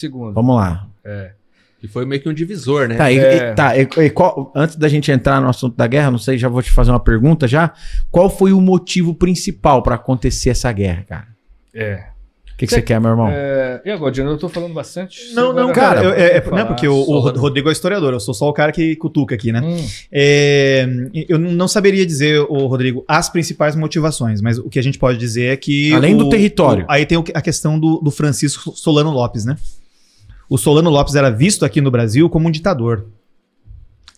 Segundo. Vamos lá. Que foi meio que um divisor, né? Antes da gente entrar no assunto da guerra, não sei, já vou te fazer uma pergunta já. Qual foi o motivo principal para acontecer essa guerra, cara? O que você quer, meu irmão? E agora, Diana, eu tô falando bastante. Não, cara, não, porque o Rodrigo é historiador, eu sou só o cara que cutuca aqui, né? Eu não saberia dizer, Rodrigo, as principais motivações, mas o que a gente pode dizer é que... Além do território. Aí tem a questão do Francisco Solano Lopes, né? O Solano Lopes era visto aqui no Brasil como um ditador.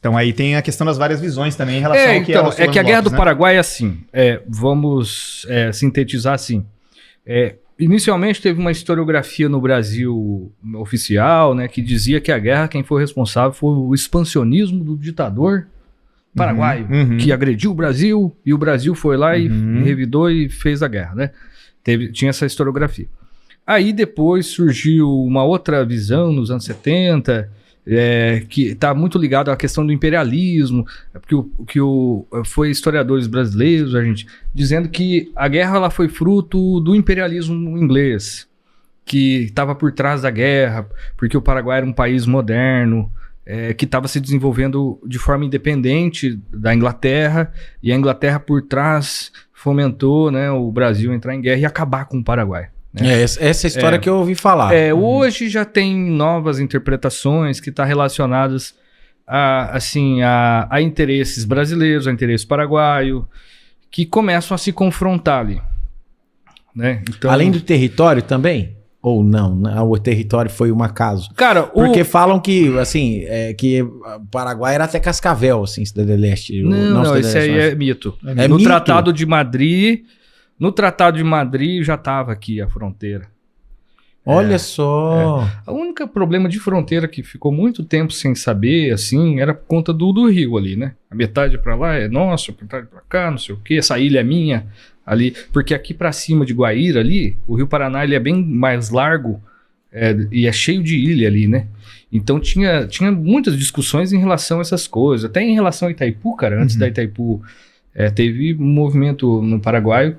Então aí tem a questão das várias visões também em relação ao que é o Solano É que a Guerra Lopes, do Paraguai é assim, vamos sintetizar assim. Inicialmente teve uma historiografia no Brasil oficial, né, que dizia que a guerra, quem foi responsável foi o expansionismo do ditador paraguaio, que agrediu o Brasil, e o Brasil foi lá e revidou e fez a guerra, né? Tinha essa historiografia. Aí depois surgiu uma outra visão nos anos 70, que está muito ligado à questão do imperialismo, porque foi historiadores brasileiros, a gente, dizendo que a guerra ela foi fruto do imperialismo inglês, que estava por trás da guerra, porque o Paraguai era um país moderno, que estava se desenvolvendo de forma independente da Inglaterra, e a Inglaterra por trás fomentou, né, o Brasil entrar em guerra e acabar com o Paraguai. Essa história que eu ouvi falar. Hoje já tem novas interpretações que estão relacionadas a interesses brasileiros, a interesse paraguaio, que começam a se confrontar ali. Né? Então, além do território também? Ou não? O território foi um acaso? Cara, porque falam que, assim, que o Paraguai era até Cascavel, assim, Cidade do Leste. Não, esse aí é mito. No mito? Tratado de Madrid... No Tratado de Madrid já estava aqui a fronteira. Olha só. O único problema de fronteira que ficou muito tempo sem saber, assim, era por conta do rio ali, né? A metade para lá é nossa, a metade para cá, não sei o quê. Essa ilha é minha ali. Porque aqui para cima de Guaíra ali, o Rio Paraná ele é bem mais largo e é cheio de ilha ali, né? Então tinha muitas discussões em relação a essas coisas. Até em relação a Itaipu, cara, antes da Itaipu... teve um movimento no Paraguai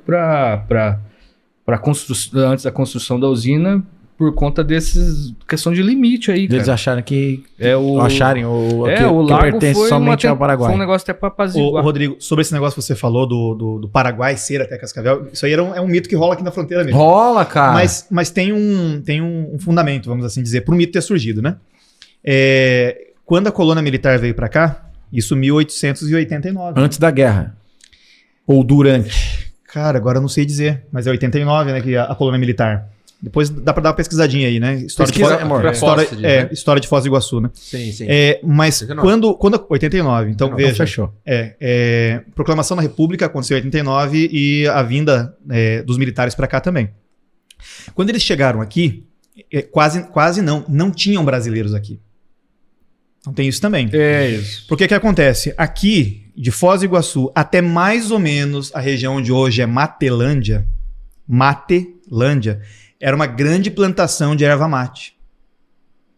antes da construção da usina por conta dessas questão de limite aí, cara. Eles acharam que o lago pertence somente ao Paraguai. Foi um negócio até para apaziguar. Rodrigo, sobre esse negócio que você falou do Paraguai ser até Cascavel, isso aí é um mito que rola aqui na fronteira mesmo. Rola, cara. Mas tem um fundamento, vamos assim dizer, para o mito ter surgido, né? Quando a colônia militar veio para cá, isso 1889. Antes da guerra. Ou durante? Cara, agora eu não sei dizer, mas é 89, né, que a colônia militar. Depois dá pra dar uma pesquisadinha aí, né? História de Foz do Iguaçu, né? Sim. Mas quando 89, então veja. Fechou. Proclamação da República aconteceu em 89 e a vinda dos militares pra cá também. Quando eles chegaram aqui, quase não tinham brasileiros aqui. Então tem isso também. Isso. Porque que acontece? Aqui, de Foz do Iguaçu até mais ou menos a região onde hoje é Matelândia, era uma grande plantação de erva mate.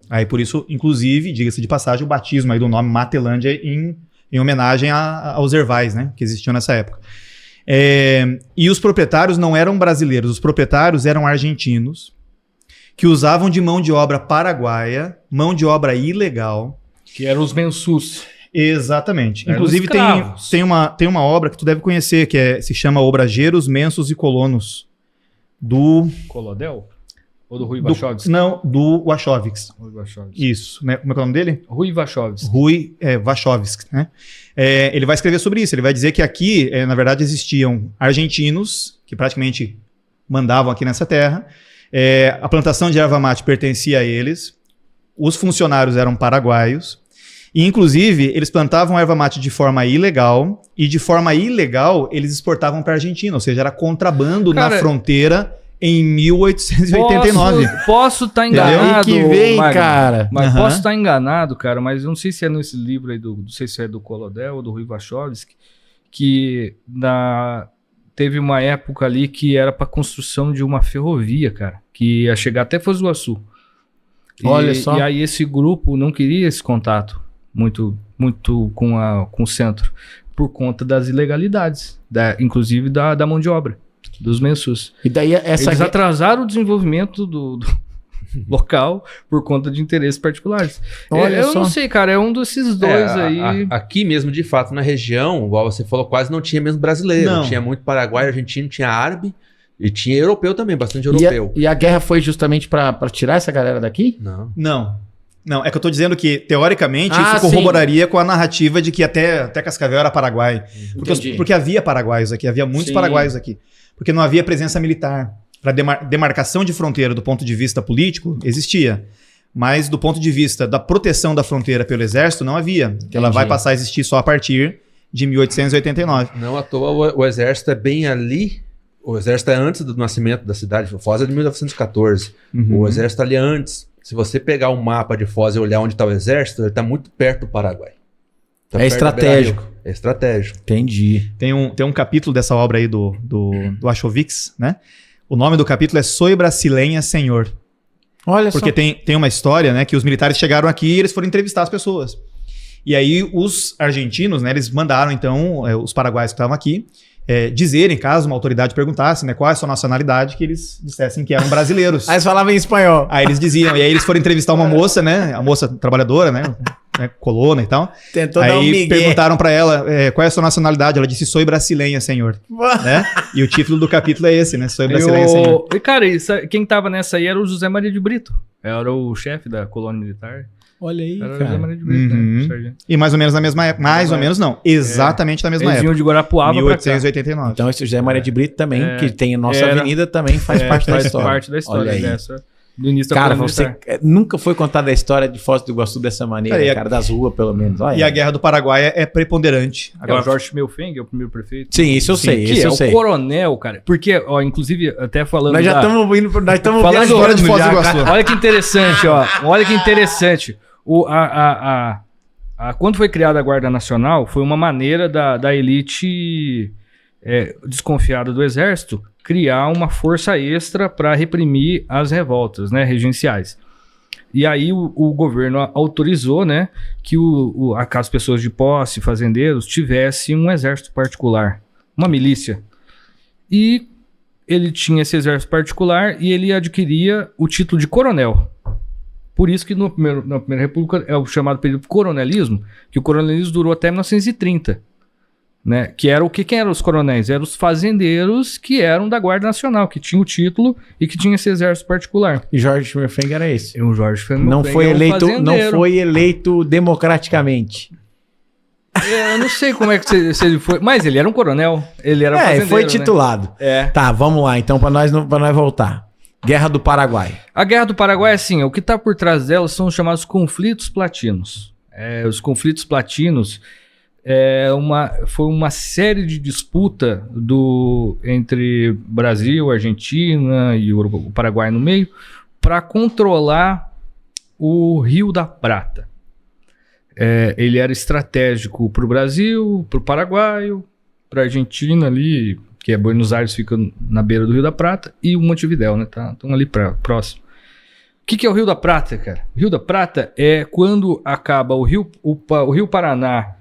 Aí por isso, inclusive, diga-se de passagem, o batismo aí do nome Matelândia em homenagem aos ervais, né, que existiam nessa época. E os proprietários não eram brasileiros, os proprietários eram argentinos, que usavam de mão de obra paraguaia, mão de obra ilegal. Que eram os mensus. Exatamente. Inclusive tem uma obra que tu deve conhecer, que se chama Obrageiros, Mensos e Colonos, do... Colodel? Ou do Rui Wachowski? Não, do Wachowski. Rui Wachowski. Isso, né? Como é o nome dele? Rui Wachowski. Rui Wachowski, né? Ele vai escrever sobre isso, ele vai dizer que aqui, na verdade, existiam argentinos, que praticamente mandavam aqui nessa terra, a plantação de erva mate pertencia a eles, os funcionários eram paraguaios, e inclusive eles plantavam erva mate de forma ilegal, e de forma ilegal eles exportavam para a Argentina, ou seja, era contrabando na fronteira em 1889. Posso estar enganado, que vem, cara. Mas posso estar enganado, cara, mas eu não sei se é nesse livro aí, não sei se é do Colodel ou do Rui Wachowski, que teve uma época ali que era para construção de uma ferrovia, cara, que ia chegar até Foz do Iguaçu. Olha só. E aí esse grupo não queria esse contato muito com o centro, por conta das ilegalidades, inclusive da mão de obra, dos mensus. E daí eles atrasaram o desenvolvimento local por conta de interesses particulares. Olha eu só. não sei, cara, é um desses dois aí. Aqui mesmo, de fato, na região, igual você falou, quase não tinha mesmo brasileiro. Não. Tinha muito paraguaio, argentino, tinha árabe e tinha europeu também, bastante europeu. E a guerra foi justamente pra tirar essa galera daqui? Não. Não, é que eu tô dizendo que, teoricamente, Ah, isso corroboraria com a narrativa de que até Cascavel era Paraguai. Porque havia paraguaios aqui, havia muitos Sim. paraguaios aqui. Porque não havia presença militar. Para demarcação de fronteira do ponto de vista político, existia. Mas do ponto de vista da proteção da fronteira pelo exército, não havia. Ela vai passar a existir só a partir de 1889. Não à toa o exército é bem ali. O exército é antes do nascimento da cidade. Foz é de 1914. O exército ali antes. Se você pegar um mapa de Foz e olhar onde está o exército, ele está muito perto do Paraguai. Tá É estratégico. É estratégico. Entendi. Tem um capítulo dessa obra aí do Achovics, né? O nome do capítulo é Soy Brasileña, Senhor. Olha Porque tem uma história, né? Que os militares chegaram aqui e eles foram entrevistar as pessoas. E aí os argentinos, né? Eles mandaram, então, os paraguaios que estavam aqui, dizerem, caso uma autoridade perguntasse, né? Qual é a sua nacionalidade, que eles dissessem que eram brasileiros. Aí eles falavam em espanhol. Aí eles diziam, e aí eles foram entrevistar uma moça, né? A moça trabalhadora, né? Colona e tal. Tentou dar um Aí migué. perguntaram pra ela qual é a sua nacionalidade. Ela disse, Soy Brasileña, senhor. Né? E o título do capítulo é esse, né? Soy Brasileña, senhor. E, cara, quem tava nessa aí era o José Maria de Brito. Era o chefe da colônia militar. Olha aí, Era o cara. José Maria de Brito, né? Sargento. E mais ou menos na mesma época. Mais ou menos não. Exatamente na mesma Eles vinham época. de Guarapuava pra cá. 1889. Então esse José Maria de Brito também, que tem a nossa Era. avenida, também faz parte da faz história. parte da história Olha aí. dessa. Do início da Cara, colônia você militar. nunca foi contada a história de Foz do Iguaçu dessa maneira, Cara, cara, das ruas, pelo menos. Olha. E a Guerra do Paraguai é preponderante. Agora, o Jorge Schmelfeng é o primeiro prefeito. Sim, isso eu sei, Que isso é eu o sei. coronel, cara. Porque, ó, inclusive, até falando Nós já estamos indo, nós estamos Falando viajando história de Foz do já, Iguaçu. cara. Olha que interessante, ó. Olha que interessante. Quando foi criada a Guarda Nacional, foi uma maneira da elite desconfiada do exército criar uma força extra para reprimir as revoltas, né, regenciais. E aí o governo autorizou, né, que as pessoas de posse, fazendeiros, tivessem um exército particular, uma milícia. E ele tinha esse exército particular e ele adquiria o título de coronel. Por isso que na Primeira República é o chamado período coronelismo, que o coronelismo durou até 1930. Né? Que era quem eram os coronéis? Eram os fazendeiros que eram da Guarda Nacional, que tinham o título e que tinham esse exército particular. E Jorge Schmerfeng era esse. O Jorge Schmerfeng Não foi eleito democraticamente. Eu não sei como é que se ele foi, mas ele era um coronel. Ele era fazendeiro, foi titulado. Né? Tá, vamos lá, então, pra nós voltar. Guerra do Paraguai. A Guerra do Paraguai, assim, o que está por trás dela são os chamados conflitos platinos. Os conflitos platinos foi uma série de disputa entre Brasil, Argentina e o Paraguai no meio para controlar o Rio da Prata. Ele era estratégico para o Brasil, para o Paraguai, para a Argentina ali, que é Buenos Aires, fica na beira do Rio da Prata, e o Montevidéu, né? Estão ali próximo. O que é o Rio da Prata, cara? O Rio da Prata é quando acaba o Rio Paraná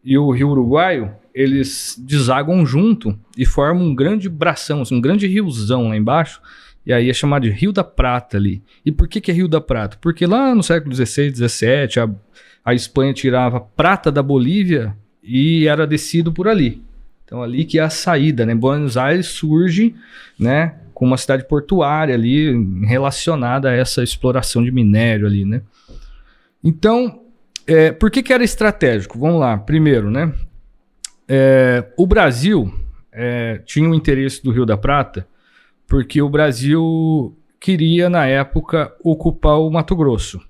e o Rio Uruguaio, eles desagam junto e formam um grande bração, assim, um grande riozão lá embaixo, e aí é chamado de Rio da Prata ali. E por que é Rio da Prata? Porque lá no século XVI, XVII, a Espanha tirava prata da Bolívia e era descido por ali. Então ali que é a saída, né? Buenos Aires surge, né, com uma cidade portuária ali relacionada a essa exploração de minério ali, né? Então, por que era estratégico? Vamos lá, primeiro, né? O Brasil tinha o interesse do Rio da Prata porque o Brasil queria, na época, ocupar o Mato Grosso.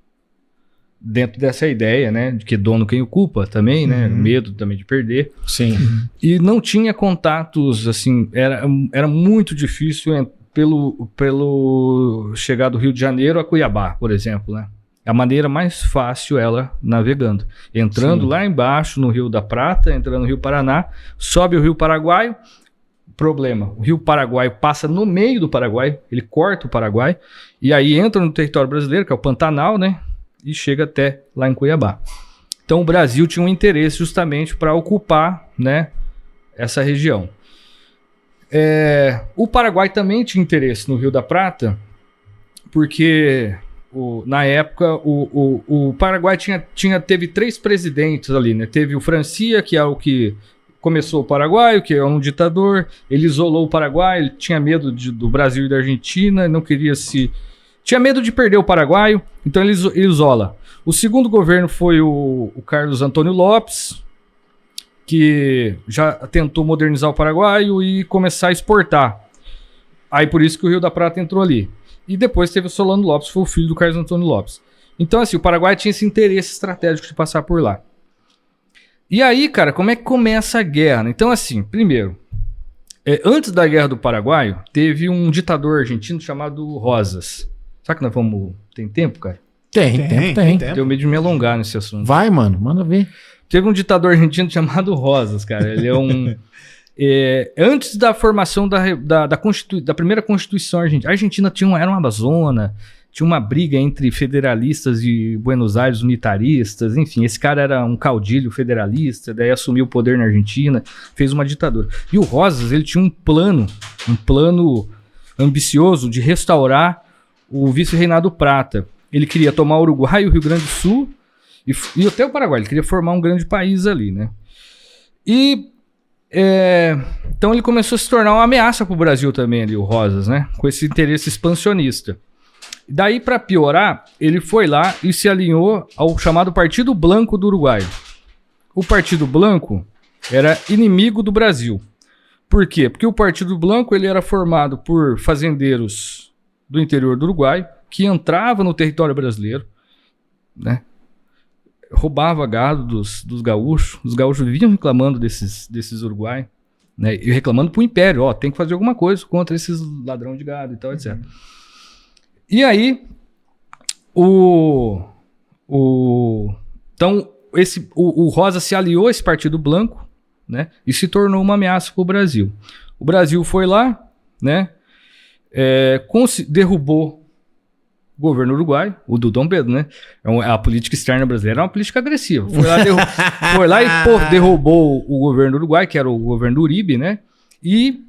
Dentro dessa ideia, né, de que dono quem ocupa também, né, medo também de perder. Sim. E não tinha contatos, assim, era muito difícil pelo chegar do Rio de Janeiro a Cuiabá, por exemplo, né. A maneira mais fácil ela navegando. Entrando lá embaixo no Rio da Prata, entrando no Rio Paraná, sobe o Rio Paraguai, problema, o Rio Paraguai passa no meio do Paraguai, ele corta o Paraguai, e aí entra no território brasileiro, que é o Pantanal, né, e chega até lá em Cuiabá. Então o Brasil tinha um interesse justamente para ocupar, né, essa região. O Paraguai também tinha interesse no Rio da Prata, porque na época, o Paraguai teve 3 presidentes ali, né? Teve o Francia, que é o que começou o Paraguai, que é um ditador. Ele isolou o Paraguai, ele tinha medo do Brasil e da Argentina, não queria tinha medo de perder o paraguaio, então ele isola. O segundo governo foi o Carlos Antônio Lopes, que já tentou modernizar o paraguaio e começar a exportar. Aí por isso que o Rio da Prata entrou ali. E depois teve o Solano Lopes, foi o filho do Carlos Antônio Lopes. Então assim, o Paraguai tinha esse interesse estratégico de passar por lá. E aí, cara, como é que começa a guerra? Então assim, primeiro, antes da Guerra do Paraguai, teve um ditador argentino chamado Rosas. Será que nós vamos... Tem tempo, cara? Tem tempo. Tenho medo de me alongar nesse assunto. Vai, mano, manda ver. Teve um ditador argentino chamado Rosas, cara. Ele é um... antes da formação da primeira Constituição Argentina. A Argentina era uma zona, tinha uma briga entre federalistas e Buenos Aires unitaristas, enfim, esse cara era um caudilho federalista, daí assumiu o poder na Argentina, fez uma ditadura. E o Rosas, ele tinha um plano ambicioso de restaurar o vice-reinado Prata. Ele queria tomar o Uruguai e o Rio Grande do Sul e até o Paraguai, ele queria formar um grande país ali, né? Então ele começou a se tornar uma ameaça para o Brasil também ali, o Rosas, né? Com esse interesse expansionista. Daí, para piorar, ele foi lá e se alinhou ao chamado Partido Blanco do Uruguai. O Partido Blanco era inimigo do Brasil. Por quê? Porque o Partido Blanco ele era formado por fazendeiros do interior do Uruguai que entravam no território brasileiro, né? Roubava gado dos gaúchos. Os gaúchos viviam reclamando desses Uruguai, né? E reclamando pro Império, tem que fazer alguma coisa contra esses ladrão de gado e tal, etc. E aí, então, o Rosa se aliou a esse Partido Blanco, né? E se tornou uma ameaça pro Brasil. O Brasil foi lá, né? Derrubou o governo uruguaio, o do Dom Pedro, né? A política externa brasileira é uma política agressiva. Foi lá e derrubou o governo uruguai, que era o governo do Uribe, né? E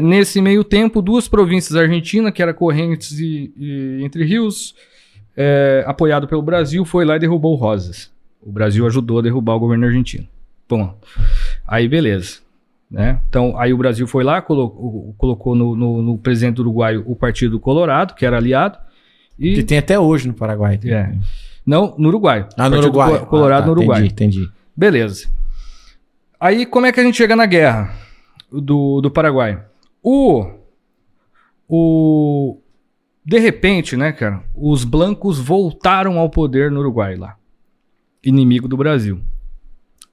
nesse meio tempo, 2 províncias argentinas, que era Correntes e Entre Rios, apoiado pelo Brasil, foi lá e derrubou o Rosas. O Brasil ajudou a derrubar o governo argentino. Bom, aí beleza. Né? Então, aí o Brasil foi lá, colocou no presidente do Uruguai o Partido Colorado, que era aliado. Que tem até hoje no Paraguai. Não, no Uruguai. No Uruguai. Colorado no Uruguai. Entendi. Beleza. Aí, como é que a gente chega na guerra do Paraguai? De repente, né, cara, os blancos voltaram ao poder no Uruguai lá. Inimigo do Brasil.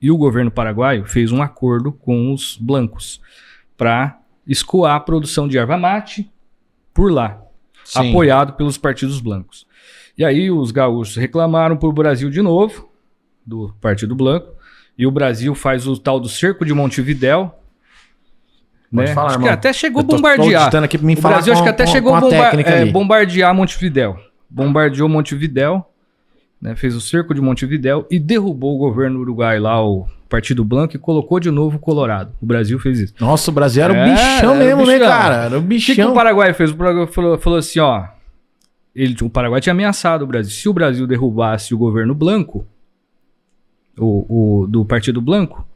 E o governo paraguaio fez um acordo com os blancos para escoar a produção de erva mate por lá. Sim. Apoiado pelos partidos blancos. E aí os gaúchos reclamaram para o Brasil de novo, do Partido Blanco, e o Brasil faz o tal do Cerco de Montevidéu. Né? Falar, acho irmão. Que até chegou a bombardear. Aqui pra mim o Brasil acho que até chegou a bombardear Montevidéu. Bombardeou Montevidéu, né? Fez o Cerco de Montevidéu e derrubou o governo uruguai lá, o Partido Blanco, e colocou de novo o Colorado. O Brasil fez isso. Nossa, o Brasil era o bichão mesmo, né, cara? Era o bichão. O que o Paraguai fez? O Paraguai falou assim, o Paraguai tinha ameaçado o Brasil. Se o Brasil derrubasse o governo Blanco, do Partido Blanco,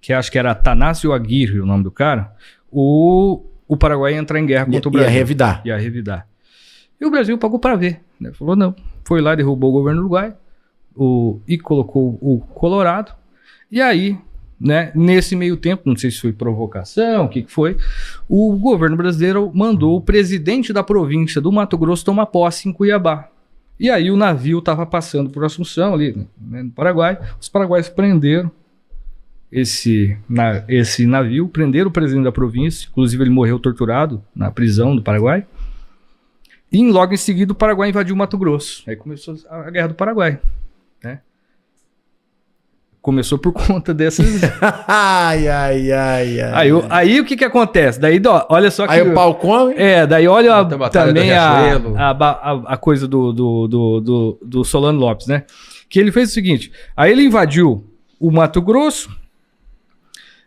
que acho que era Atanásio Aguirre o nome do cara, o Paraguai ia entrar em guerra contra o Brasil. Ia revidar. E o Brasil pagou para ver. Né? Falou não. Foi lá, derrubou o governo uruguai e colocou o Colorado. E aí, né, nesse meio tempo, não sei se foi provocação, o que foi, o governo brasileiro mandou o presidente da província do Mato Grosso tomar posse em Cuiabá. E aí o navio estava passando por Assunção, ali, né, no Paraguai. Os paraguaios prenderam esse navio, prenderam o presidente da província, inclusive ele morreu torturado na prisão do Paraguai. E logo em seguida o Paraguai invadiu o Mato Grosso. Aí começou a Guerra do Paraguai, né? Começou por conta dessas... Aí o que acontece? Daí, olha só que... Aí o pau come? Daí olha também a coisa do Solano Lopes, né? Que ele fez o seguinte, aí ele invadiu o Mato Grosso,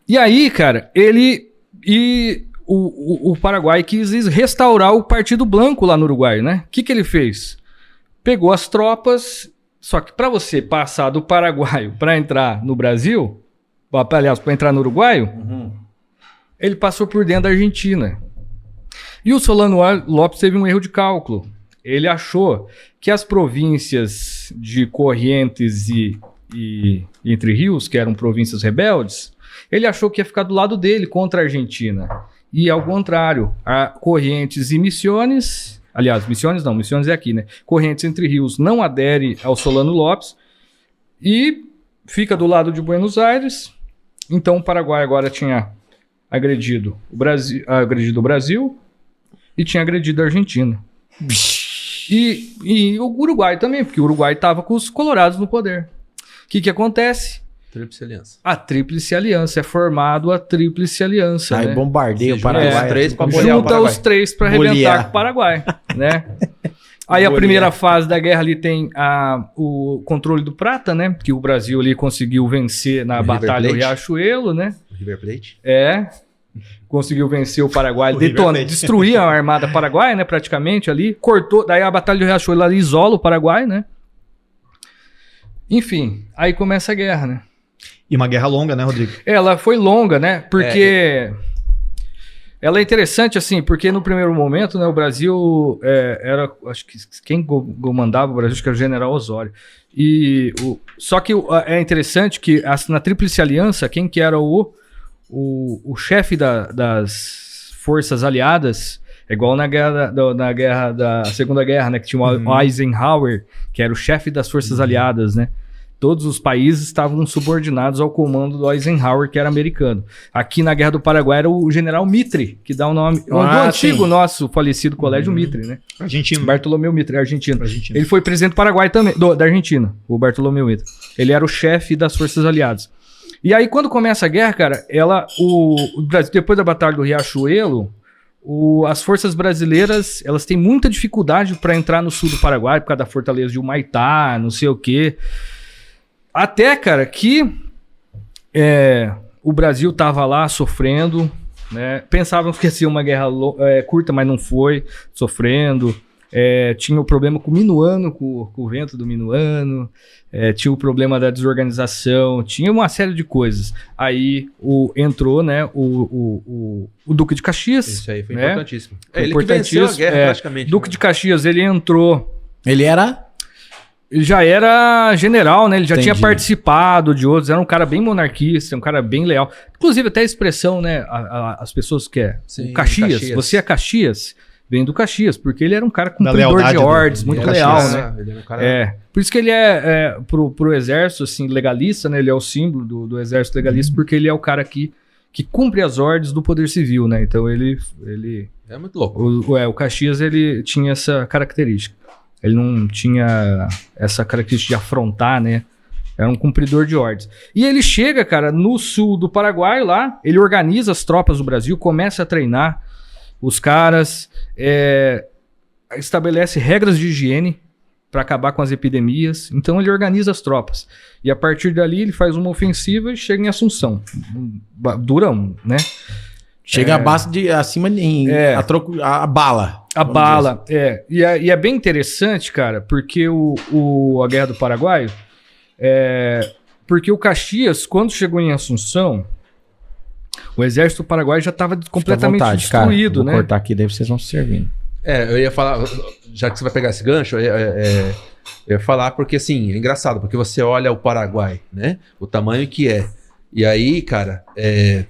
e aí, cara, o Paraguai quis restaurar o Partido Blanco lá no Uruguai, né? O que ele fez? pegou as tropas, só que para você passar do paraguaio para entrar no Brasil, aliás, para entrar no uruguaio, ele passou por dentro da Argentina. E o Solano Lopes teve um erro de cálculo. Ele achou que as províncias de Corrientes e Entre Rios, que eram províncias rebeldes, ele achou que ia ficar do lado dele contra a Argentina. E ao contrário, a Corrientes e Misiones, aliás, Misiones é aqui, né? Corrientes e Entre Rios não adere ao Solano Lopes e fica do lado de Buenos Aires. Então o Paraguai agora tinha agredido o Brasil e tinha agredido a Argentina. E o Uruguai também, porque o Uruguai estava com os colorados no poder. O que acontece? Tríplice Aliança. A Tríplice Aliança. É formado a Tríplice Aliança. Aí né? bombardeia o Paraguai. Junta os três para arrebentar com o Paraguai. Né? Aí a primeira fase da guerra ali tem o controle do prata, né? Que o Brasil ali conseguiu vencer na Batalha do Riachuelo, né? O River Plate. Conseguiu vencer o Paraguai, destruir a armada paraguaia, né? Praticamente ali. Cortou, daí a Batalha do Riachuelo ali isola o Paraguai, né? Enfim, aí começa a guerra, né? E uma guerra longa, né, Rodrigo? Ela foi longa, né? Porque ela é interessante, assim, porque no primeiro momento, né, o Brasil era, acho que quem comandava o Brasil, acho que era o General Osório. Só que é interessante que na Tríplice Aliança, quem que era o chefe das forças aliadas, é igual na guerra da Segunda Guerra, né, que tinha o Eisenhower, que era o chefe das forças aliadas, né? Todos os países estavam subordinados ao comando do Eisenhower, que era americano. Aqui na Guerra do Paraguai era o general Mitre, que dá o nome do antigo nosso falecido colégio Mitre, né? Argentino. Bartolomeu Mitre, argentino. Ele foi presidente do Paraguai também, da Argentina, o Mitre. Ele era o chefe das forças aliadas. E aí, quando começa a guerra, cara, o Brasil, depois da Batalha do Riachuelo, as forças brasileiras, elas têm muita dificuldade para entrar no sul do Paraguai, por causa da fortaleza de Humaitá, não sei o quê. Até, cara, que o Brasil tava lá sofrendo, né? Pensavam que ia ser uma guerra curta, mas não foi, sofrendo. Tinha o problema com o minuano, com o vento do minuano. Tinha o problema da desorganização, tinha uma série de coisas. Aí entrou, né, o Duque de Caxias. Isso aí foi né? importantíssimo. Ele que venceu a guerra praticamente. Duque de Caxias, ele entrou... Ele já era general, né? Ele já tinha participado de outros. Era um cara bem monarquista, um cara bem leal. Inclusive, até a expressão, né? As pessoas que Sim, o Caxias. Você é Caxias, vem do Caxias, porque ele era um cara cumpridor de ordens, muito leal, né? Ele era um cara... Por isso que ele pro exército, assim, legalista, né? Ele é o símbolo do exército legalista, porque ele é o cara que cumpre as ordens do poder civil, né? Então, ele é muito louco. O Caxias, ele tinha essa característica. Ele não tinha essa característica de afrontar, né? Era um cumpridor de ordens. E ele chega, cara, no sul do Paraguai lá, ele organiza as tropas do Brasil, começa a treinar os caras, estabelece regras de higiene para acabar com as epidemias. Então ele organiza as tropas. E a partir dali ele faz uma ofensiva e chega em Assunção. Durão, né? Chega acima a bala. A bala, E é bem interessante, cara, porque a Guerra do Paraguai, porque o Caxias, quando chegou em Assunção, o exército do Paraguai já estava completamente destruído, cara, né? Vou cortar aqui, daí vocês vão se servindo. Eu ia falar, já que você vai pegar esse gancho, eu ia falar porque, assim, é engraçado, porque você olha o Paraguai, né? O tamanho que é. E aí, cara,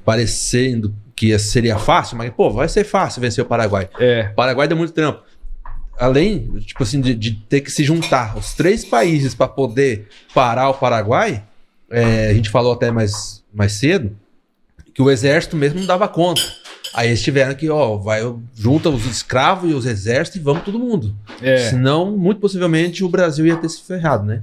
parecendo que seria fácil, mas, pô, vai ser fácil vencer o Paraguai. O Paraguai deu muito trampo. Além, tipo assim, de ter que se juntar os 3 países para poder parar o Paraguai, a gente falou até mais cedo, que o exército mesmo não dava conta. Aí eles tiveram que, junta os escravos e os exércitos e vamos todo mundo. Senão, muito possivelmente, o Brasil ia ter se ferrado, né?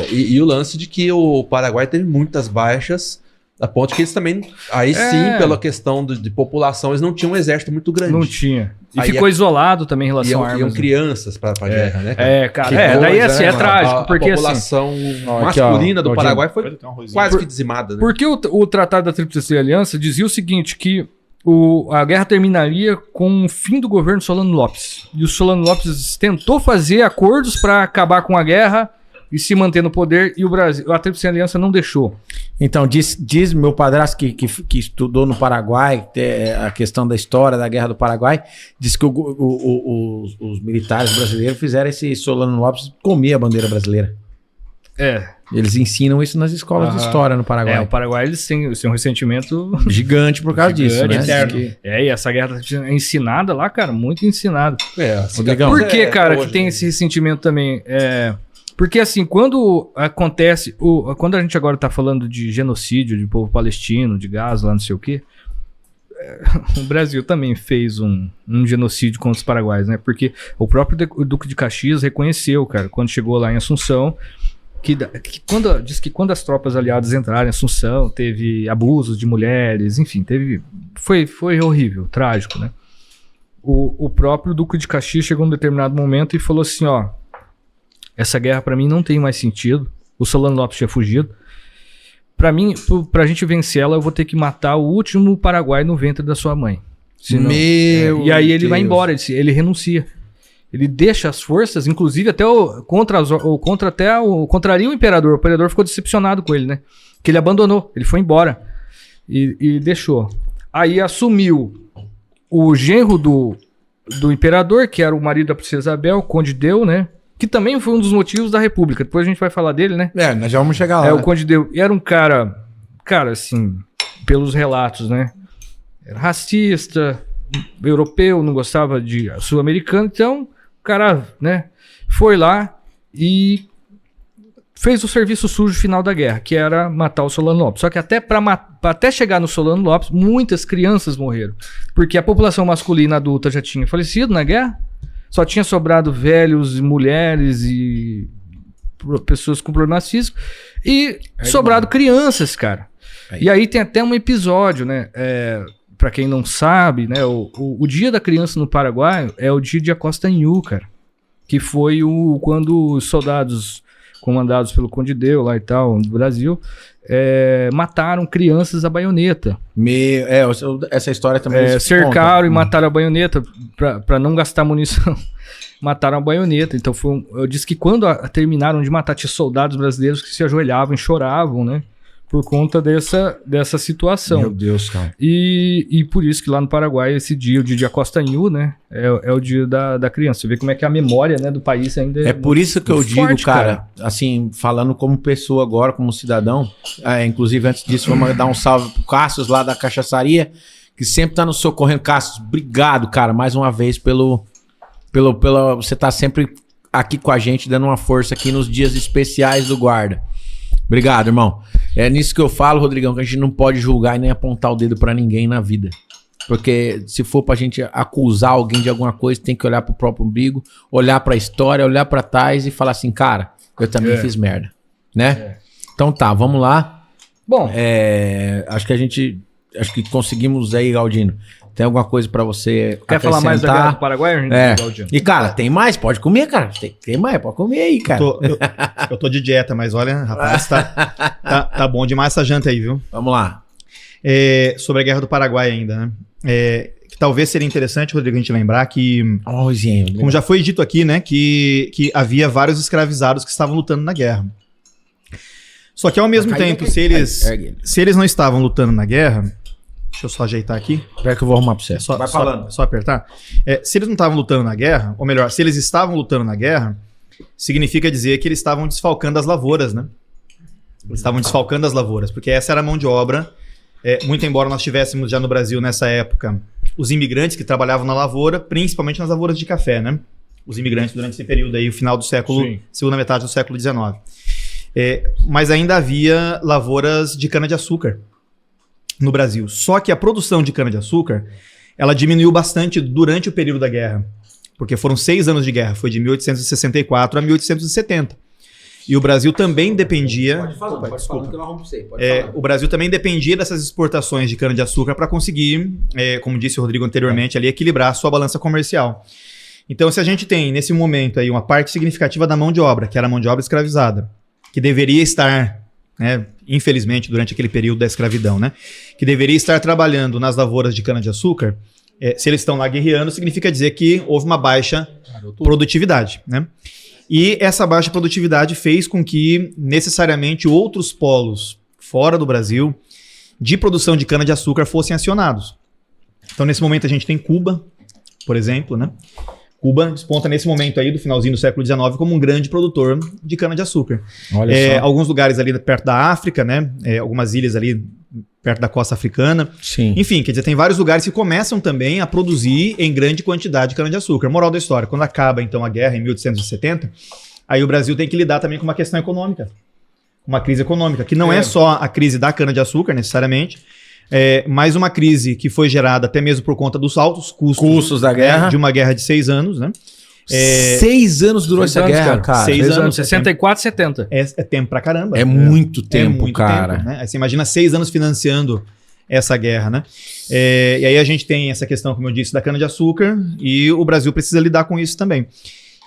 E o lance de que o Paraguai teve muitas baixas, a ponto que eles também, aí sim, pela questão de população, eles não tinham um exército muito grande. Não tinha. E aí ficou isolado também em relação a armas. Iam crianças pra guerra, né? Cara. Daí assim, é trágico, porque a população masculina do Paraguai foi quase que dizimada. Né? Porque o Tratado da Tríplice Aliança dizia o seguinte, que a guerra terminaria com o fim do governo Solano Lopes. E o Solano Lopes tentou fazer acordos para acabar com a guerra e se manter no poder, e o Brasil, a Tríplice Aliança não deixou. Então, diz meu padrasto que estudou no Paraguai, a questão da história da Guerra do Paraguai, diz que os militares brasileiros fizeram esse Solano Lopes comer a bandeira brasileira. Eles ensinam isso nas escolas de história no Paraguai. O Paraguai eles têm um ressentimento gigante por causa disso, né? E essa guerra é ensinada lá, cara, muito ensinada. Por que, cara, que tem esse ressentimento também? Porque assim, quando acontece, quando a gente agora tá falando de genocídio de povo palestino, de Gaza, lá não sei o quê, o Brasil também fez um genocídio contra os paraguaios, né? Porque o próprio Duque de Caxias reconheceu, cara, quando chegou lá em Assunção, diz que quando as tropas aliadas entraram em Assunção, teve abusos de mulheres, enfim, foi horrível, trágico, né? O próprio Duque de Caxias chegou em um determinado momento e falou assim, ó, essa guerra pra mim não tem mais sentido. O Solano Lopes tinha fugido. Pra mim, pra gente vencer ela, eu vou ter que matar o último Paraguai no ventre da sua mãe. Senão, e aí ele vai embora, ele renuncia. Ele deixa as forças, inclusive até contraria o imperador. O imperador ficou decepcionado com ele, né? Que ele abandonou, ele foi embora e deixou. Aí assumiu o genro do imperador, que era o marido da princesa Isabel, o Conde Deu, né? Que também foi um dos motivos da República. Depois a gente vai falar dele, né? Nós já vamos chegar lá. O Conde Deu. E era um cara, assim, pelos relatos, né? Era racista, europeu, não gostava de sul-americano. Então, o cara, né, foi lá e fez o serviço sujo final da guerra, que era matar o Solano Lopes. Só que até chegar no Solano Lopes, muitas crianças morreram. Porque a população masculina adulta já tinha falecido na guerra. Só tinha sobrado velhos, mulheres e pessoas com problemas físicos. E sobrado crianças, cara. E aí tem até um episódio, né? Pra quem não sabe, né? O Dia da Criança no Paraguai é o dia de Acostanhú, cara. Que foi quando os soldados comandados pelo Conde Deu lá e tal, no Brasil, mataram crianças a baioneta. Essa história também cercaram e mataram a baioneta pra não gastar munição. Mataram a baioneta. Então eu disse que quando terminaram de matar, tinha soldados brasileiros que se ajoelhavam e choravam, né? Por conta dessa situação. Meu Deus, cara. E por isso que lá no Paraguai, esse dia, o dia de Acostanhú, né? É o dia da criança. Você vê como é que a memória, né, do país ainda é por isso que eu digo, cara, assim, falando como pessoa agora, como cidadão, inclusive antes disso, vamos dar um salve pro Cassius lá da cachaçaria, que sempre tá nos socorrendo. Cassius, obrigado, cara, mais uma vez pela você tá sempre aqui com a gente, dando uma força aqui nos dias especiais do guarda. Obrigado, irmão. É nisso que eu falo, Rodrigão, que a gente não pode julgar e nem apontar o dedo pra ninguém na vida. Porque se for pra gente acusar alguém de alguma coisa, tem que olhar pro próprio umbigo, olhar pra história, olhar pra trás e falar assim, cara, eu também fiz merda, né? Então tá, vamos lá. Bom, acho que conseguimos aí, Galdino. Tem alguma coisa pra você quer falar mais da Guerra do Paraguai? E cara, tem mais? Pode comer, cara. Tem mais, pode comer aí, cara. Eu tô de dieta, mas olha, rapaz, tá bom demais essa janta aí, viu? Vamos lá. Sobre a Guerra do Paraguai ainda, né? Que talvez seria interessante, Rodrigo, a gente lembrar que, como já foi dito aqui, né, que havia vários escravizados que estavam lutando na guerra. Só que ao mesmo tempo, se eles não estavam lutando na guerra... Deixa eu só ajeitar aqui. Espera que eu vou arrumar pra você. Vai falando. Só apertar. Se eles não estavam lutando na guerra, ou melhor, se eles estavam lutando na guerra, significa dizer que eles estavam desfalcando as lavouras, né? Eles estavam desfalcando as lavouras, porque essa era a mão de obra. Muito embora nós tivéssemos já no Brasil, nessa época, os imigrantes que trabalhavam na lavoura, principalmente nas lavouras de café, né? Os imigrantes durante esse período aí, o final do século, segunda metade do século XIX. Mas ainda havia lavouras de cana-de-açúcar no Brasil. Só que a produção de cana-de-açúcar, ela diminuiu bastante durante o período da guerra, porque foram 6 anos de guerra, foi de 1864 a 1870. E o Brasil também dependia... Pode falar que eu arrumo pra você. O Brasil também dependia dessas exportações de cana-de-açúcar para conseguir, como disse o Rodrigo anteriormente, ali equilibrar a sua balança comercial. Então, se a gente tem, nesse momento, aí, uma parte significativa da mão de obra, que era a mão de obra escravizada, que deveria estar né, infelizmente durante aquele período da escravidão, né, que deveria estar trabalhando nas lavouras de cana-de-açúcar, se eles estão lá guerreando, significa dizer que houve uma baixa produtividade, né? E essa baixa produtividade fez com que necessariamente outros polos fora do Brasil de produção de cana-de-açúcar fossem acionados. Então, nesse momento, a gente tem Cuba, por exemplo, né? Cuba desponta nesse momento aí do finalzinho do século XIX como um grande produtor de cana-de-açúcar. Olha só. Alguns lugares ali perto da África, né? Algumas ilhas ali perto da costa africana. Sim. Enfim, quer dizer, tem vários lugares que começam também a produzir em grande quantidade de cana-de-açúcar. Moral da história, quando acaba então a guerra em 1870, aí o Brasil tem que lidar também com uma questão econômica, uma crise econômica, que não é só a crise da cana-de-açúcar necessariamente, mas uma crise que foi gerada até mesmo por conta dos altos custos da guerra. de uma guerra de 6 anos, né? 6 anos durou essa guerra, cara. 6 anos, 64, 70. É tempo pra caramba. É muito tempo, muito cara. tempo, né? Aí você imagina 6 anos financiando essa guerra, né? E aí a gente tem essa questão, como eu disse, da cana-de-açúcar, e o Brasil precisa lidar com isso também.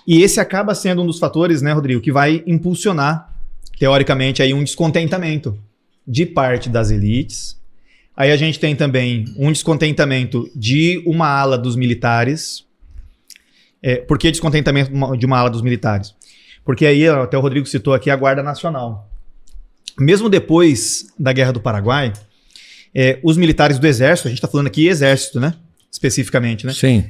E esse acaba sendo um dos fatores, né, Rodrigo, que vai impulsionar, teoricamente, aí um descontentamento de parte das elites. Aí a gente tem também um descontentamento de uma ala dos militares. Por que descontentamento de uma ala dos militares? Porque aí, até o Rodrigo citou aqui, a Guarda Nacional. Mesmo depois da Guerra do Paraguai, os militares do Exército, a gente está falando aqui Exército, né? Especificamente, né? Sim.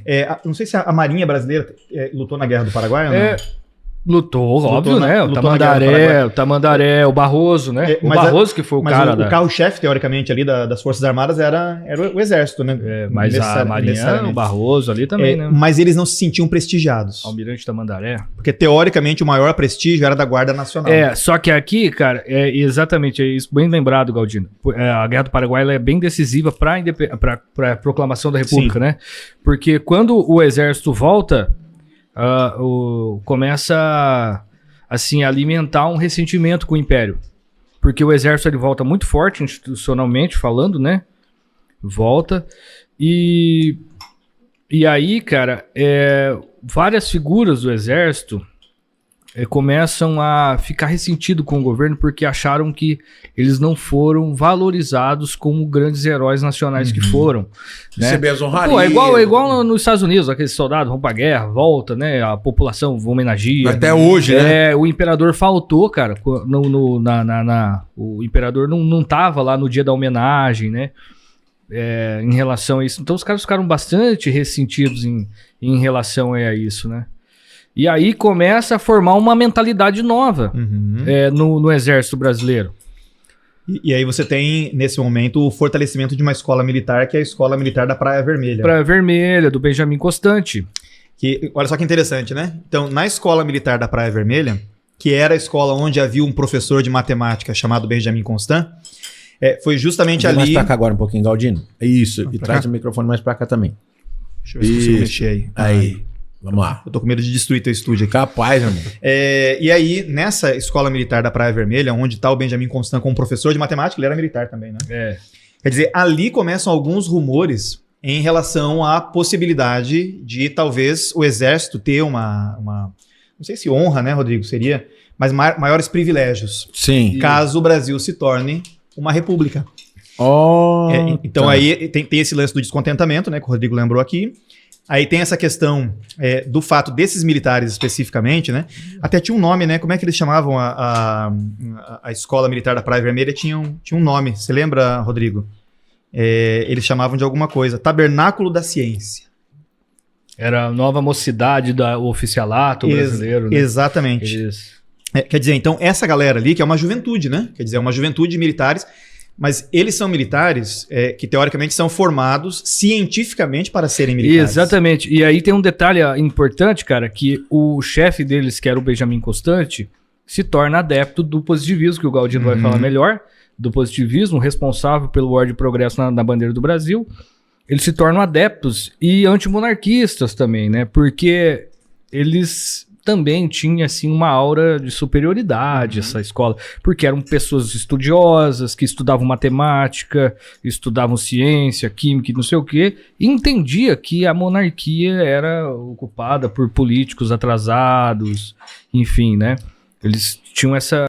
Não sei se a Marinha Brasileira lutou na Guerra do Paraguai ou não. Lutou, óbvio, né? Lutou o Tamandaré, o Barroso, né? O mas Barroso que foi o cara o carro-chefe, teoricamente, ali das Forças Armadas era o Exército, né? Mas a Marinha, o Barroso ali também, né? Mas eles não se sentiam prestigiados. Almirante Tamandaré. Porque, teoricamente, o maior prestígio era da Guarda Nacional. Só que aqui, cara, exatamente isso, bem lembrado, Galdino. A Guerra do Paraguai ela é bem decisiva para a proclamação da República, né? Porque quando o Exército volta... começa assim, a alimentar um ressentimento com o Império. Porque o exército ele volta muito forte, institucionalmente falando, né? Volta. E aí, cara, várias figuras do exército começam a ficar ressentidos com o governo porque acharam que eles não foram valorizados como grandes heróis nacionais que foram. Né? Receber as honrarias. Pô, é igual nos Estados Unidos, aqueles soldados vão pra guerra, volta, né? A população homenageia. Até hoje, né? O imperador faltou, cara. O imperador não tava lá no dia da homenagem, né? Em relação a isso. Então os caras ficaram bastante ressentidos em relação a isso, né? E aí começa a formar uma mentalidade nova no exército brasileiro. E aí você tem, nesse momento, o fortalecimento de uma escola militar, que é a Escola Militar da Praia Vermelha. Praia Vermelha, do Benjamin Constant. Olha só que interessante, né? Então, na Escola Militar da Praia Vermelha, que era a escola onde havia um professor de matemática chamado Benjamin Constant, foi justamente ali... Mais pra cá agora um pouquinho, Galdino. Isso, e traz o microfone mais pra cá também. Deixa eu ver se eu consigo mexer aí. Aí. Vamos lá. Eu tô com medo de destruir teu estúdio aqui. Capaz, irmão. E aí, nessa Escola Militar da Praia Vermelha, onde está o Benjamin Constant como professor de matemática, ele era militar também, né? Quer dizer, ali começam alguns rumores em relação à possibilidade de talvez o Exército ter uma não sei se honra, né, Rodrigo, seria, mas maiores privilégios. Sim. Caso o Brasil se torne uma república. Então aí tem esse lance do descontentamento, né, que o Rodrigo lembrou aqui. Aí tem essa questão do fato desses militares especificamente, né? Até tinha um nome, né? Como é que eles chamavam a Escola Militar da Praia Vermelha? Tinha um nome. Você lembra, Rodrigo? Eles chamavam de alguma coisa. Tabernáculo da Ciência. Era a nova mocidade do oficialato brasileiro, né? Exatamente. Quer dizer, então, essa galera ali, que é uma juventude, né? Quer dizer, é uma juventude de militares... Mas eles são militares que, teoricamente, são formados cientificamente para serem militares. Exatamente. E aí tem um detalhe importante, cara, que o chefe deles, que era o Benjamin Constant, se torna adepto do positivismo, que o Galdino vai falar melhor, do positivismo, responsável pelo ordem e progresso na bandeira do Brasil. Eles se tornam adeptos e antimonarquistas também, né? Porque eles... também tinha, assim, uma aura de superioridade, essa escola, porque eram pessoas estudiosas, que estudavam matemática, estudavam ciência, química e não sei o quê, e entendia que a monarquia era ocupada por políticos atrasados, enfim, né? Eles tinham essa